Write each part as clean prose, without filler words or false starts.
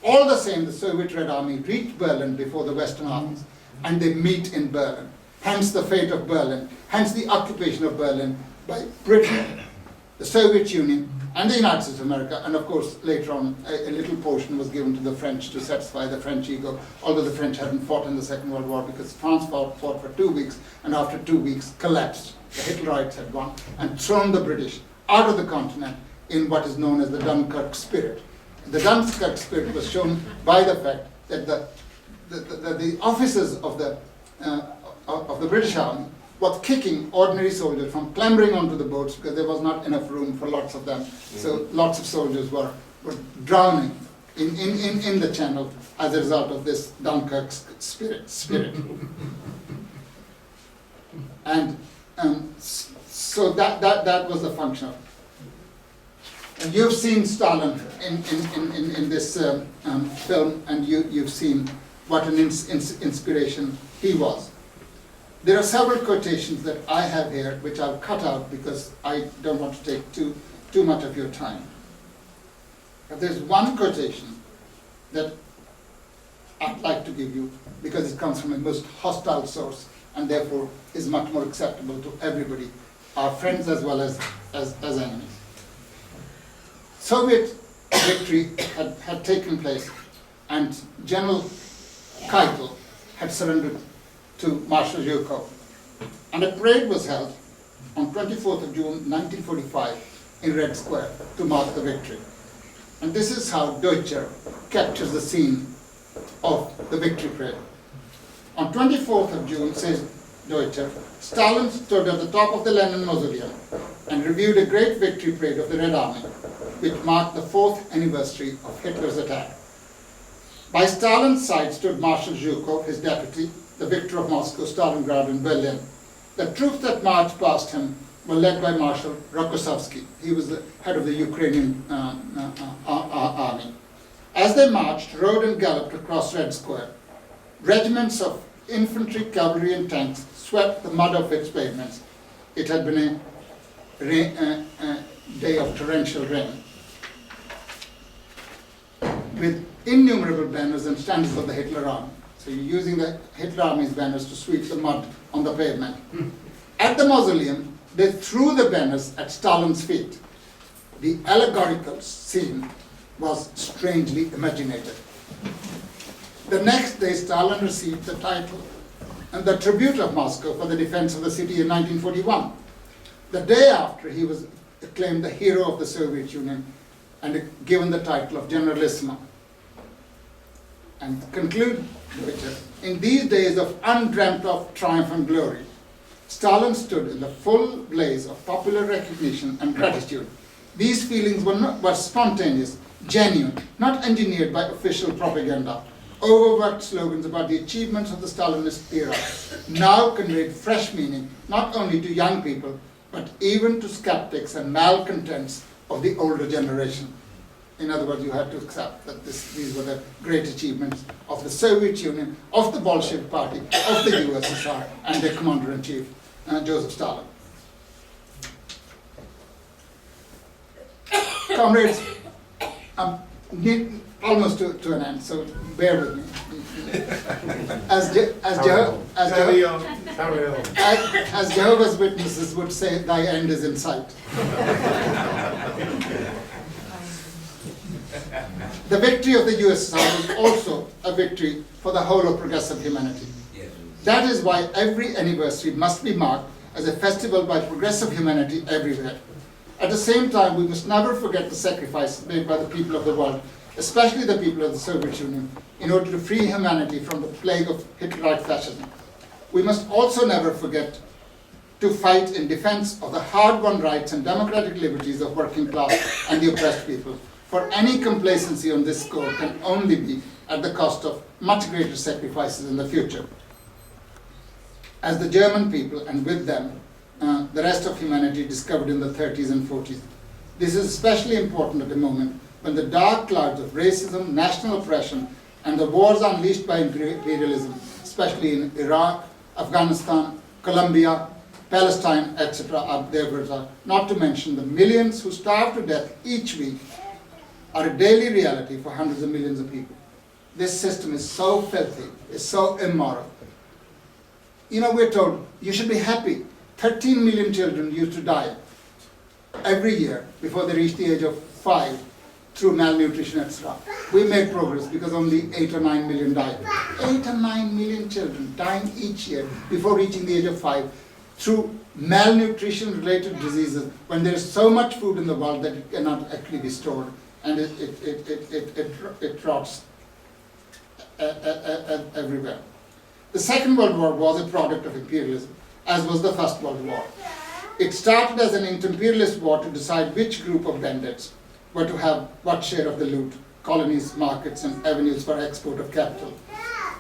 All the same, the Soviet Red Army reached Berlin before the Western armies, and they meet in Berlin. Hence the fate of Berlin, hence the occupation of Berlin by Britain, the Soviet Union, and the United States of America, and of course later on a little portion was given to the French to satisfy the French ego, although the French hadn't fought in the Second World War because France fought for 2 weeks, and after 2 weeks collapsed. The Hitlerites had gone and thrown the British out of the continent in what is known as the Dunkirk spirit. The Dunkirk spirit was shown by the fact that the officers of the British Army was kicking ordinary soldiers from clambering onto the boats because there was not enough room for lots of them. So lots of soldiers were drowning in the channel as a result of this Dunkirk spirit. And so that was the function of it. And you've seen Stalin in this film, and you've seen what an inspiration he was. There are several quotations that I have here, which I've cut out because I don't want to take too much of your time. But there's one quotation that I'd like to give you because it comes from a most hostile source and therefore is much more acceptable to everybody, our friends as well as enemies. Soviet victory had taken place, and General Keitel had surrendered to Marshal Zhukov. And a parade was held on 24th of June 1945 in Red Square to mark the victory. And this is how Deutscher captures the scene of the victory parade. On 24th of June, says Deutscher, Stalin stood at the top of the Lenin Mausoleum and reviewed a great victory parade of the Red Army, which marked the 4th anniversary of Hitler's attack. By Stalin's side stood Marshal Zhukov, his deputy, the victor of Moscow, Stalingrad, and Berlin. The troops that marched past him were led by Marshal Rokossovsky. He was the head of the Ukrainian army. As they marched, rode and galloped across Red Square, regiments of infantry, cavalry, and tanks swept the mud of its pavements. It had been a day of torrential rain, with innumerable banners and standards of the Hitler Army. So you're using the Hitler Army's banners to sweep the mud on the pavement. At the mausoleum, they threw the banners at Stalin's feet. The allegorical scene was strangely imaginative. The next day, Stalin received the title and the tribute of Moscow for the defense of the city in 1941. The day after, he was acclaimed the hero of the Soviet Union and given the title of Generalissimo. And conclude, in these days of undreamt of triumph and glory, Stalin stood in the full blaze of popular recognition and gratitude. These feelings were spontaneous, genuine, not engineered by official propaganda. Overworked slogans about the achievements of the Stalinist era now conveyed fresh meaning not only to young people, but even to skeptics and malcontents of the older generation. In other words, you had to accept that these were the great achievements of the Soviet Union, of the Bolshevik Party, of the USSR, and their commander-in-chief, Joseph Stalin. Comrades, I'm almost to an end, so bear with me. As Jehovah's Witnesses would say, thy end is in sight. The victory of the USSR was also a victory for the whole of progressive humanity. Yes. That is why every anniversary must be marked as a festival by progressive humanity everywhere. At the same time, we must never forget the sacrifices made by the people of the world, especially the people of the Soviet Union, in order to free humanity from the plague of Hitlerite Fascism. We must also never forget to fight in defense of the hard-won rights and democratic liberties of working class and the oppressed people. For any complacency on this score can only be at the cost of much greater sacrifices in the future. As the German people, and with them, the rest of humanity discovered in the 30s and 40s. This is especially important at a moment when the dark clouds of racism, national oppression, and the wars unleashed by imperialism, especially in Iraq, Afghanistan, Colombia, Palestine, etc., are there, not to mention the millions who starve to death each week are a daily reality for hundreds of millions of people. This system is so filthy, is so immoral. You know, we're told you should be happy. 13 million children used to die every year before they reach the age of 5 through malnutrition, etc. We made progress because only 8 or 9 million died. 8 or 9 million children dying each year before reaching the age of 5 through malnutrition-related diseases when there is so much food in the world that it cannot actually be stored and it rots everywhere. The Second World War was a product of imperialism, as was the First World War. It started as an imperialist war to decide which group of bandits were to have what share of the loot, colonies, markets, and avenues for export of capital.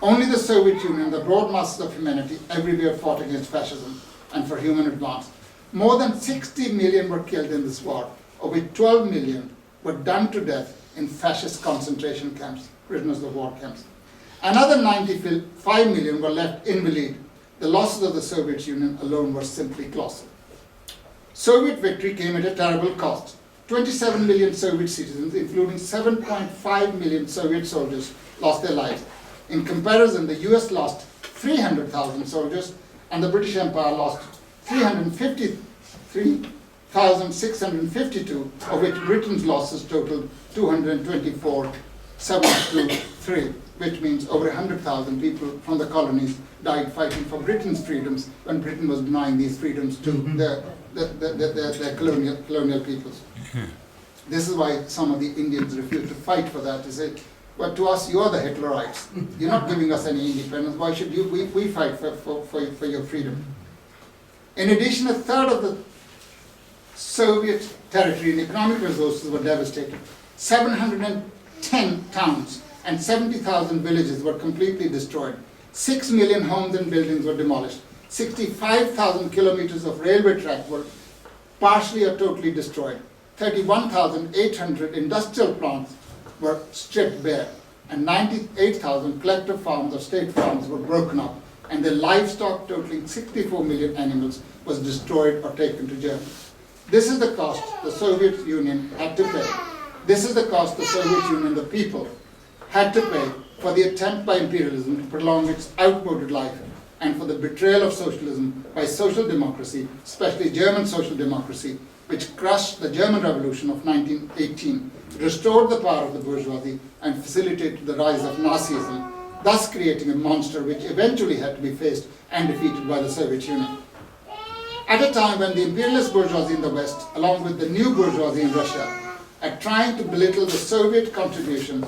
Only the Soviet Union, the broad masses of humanity, everywhere fought against fascism and for human advance. More than 60 million were killed in this war, of which 12 million were done to death in fascist concentration camps, prisoners of war camps. Another 95 million were left invalid. The losses of the Soviet Union alone were simply colossal. Soviet victory came at a terrible cost. 27 million Soviet citizens, including 7.5 million Soviet soldiers, lost their lives. In comparison, the US lost 300,000 soldiers, and the British Empire lost 353,652, of which Britain's losses totaled 224,723, which means over 100,000 people from the colonies died fighting for Britain's freedoms when Britain was denying these freedoms to the colonial peoples. This is why some of the Indians refuse to fight for that. They say, well, to us, you are the Hitlerites. You're not giving us any independence. Why should we fight for your freedom? In addition, a third of the Soviet territory and economic resources were devastated. 710 towns and 70,000 villages were completely destroyed. 6 million homes and buildings were demolished. 65,000 kilometers of railway track were partially or totally destroyed. 31,800 industrial plants were stripped bare, and 98,000 collective farms or state farms were broken up, and the livestock totaling 64 million animals was destroyed or taken to Germany. This is the cost the Soviet Union had to pay. This is the cost the Soviet Union, the people, had to pay for the attempt by imperialism to prolong its outmoded life and for the betrayal of socialism by social democracy, especially German social democracy, which crushed the German Revolution of 1918, restored the power of the bourgeoisie, and facilitated the rise of Nazism, thus creating a monster which eventually had to be faced and defeated by the Soviet Union. At a time when the imperialist bourgeoisie in the West, along with the new bourgeoisie in Russia, are trying to belittle the Soviet contribution,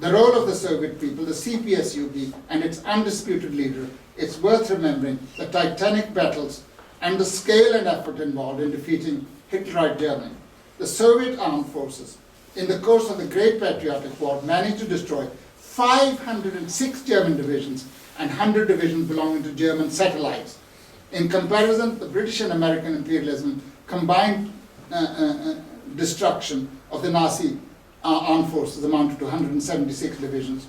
the role of the Soviet people, the CPSUB, and its undisputed leader, it's worth remembering the titanic battles and the scale and effort involved in defeating Hitlerite Germany. The Soviet armed forces, in the course of the Great Patriotic War, managed to destroy 506 German divisions and 100 divisions belonging to German satellites. In comparison, the British and American imperialism combined destruction of the Nazi armed forces amounted to 176 divisions.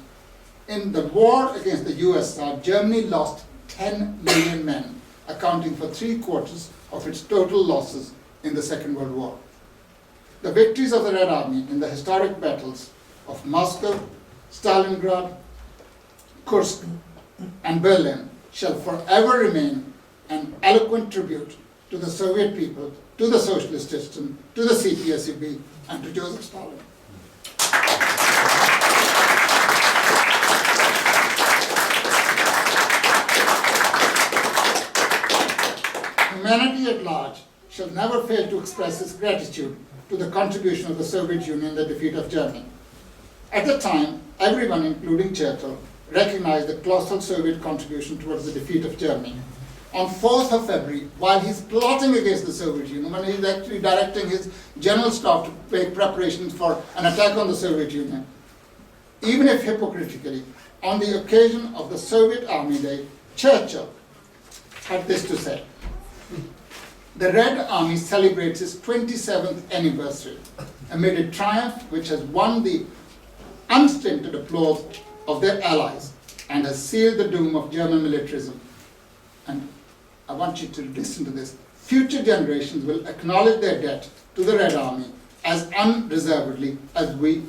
In the war against the USSR, Germany lost 10 million men, accounting for 3/4 of its total losses in the Second World War. The victories of the Red Army in the historic battles of Moscow, Stalingrad, Kursk, and Berlin shall forever remain an eloquent tribute to the Soviet people, to the socialist system, to the CPSUB, and to Joseph Stalin. Humanity at large shall never fail to express its gratitude to the contribution of the Soviet Union in the defeat of Germany. At the time, everyone, including Churchill, recognized the colossal Soviet contribution towards the defeat of Germany. On 4th of February, while he's plotting against the Soviet Union, when he's actually directing his general staff to make preparations for an attack on the Soviet Union, even if hypocritically, on the occasion of the Soviet Army Day, Churchill had this to say: "The Red Army celebrates its 27th anniversary amid a triumph which has won the unstinted applause of their allies and has sealed the doom of German militarism." And I want you to listen to this. "Future generations will acknowledge their debt to the Red Army as unreservedly as we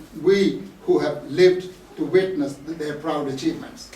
who have lived to witness their proud achievements.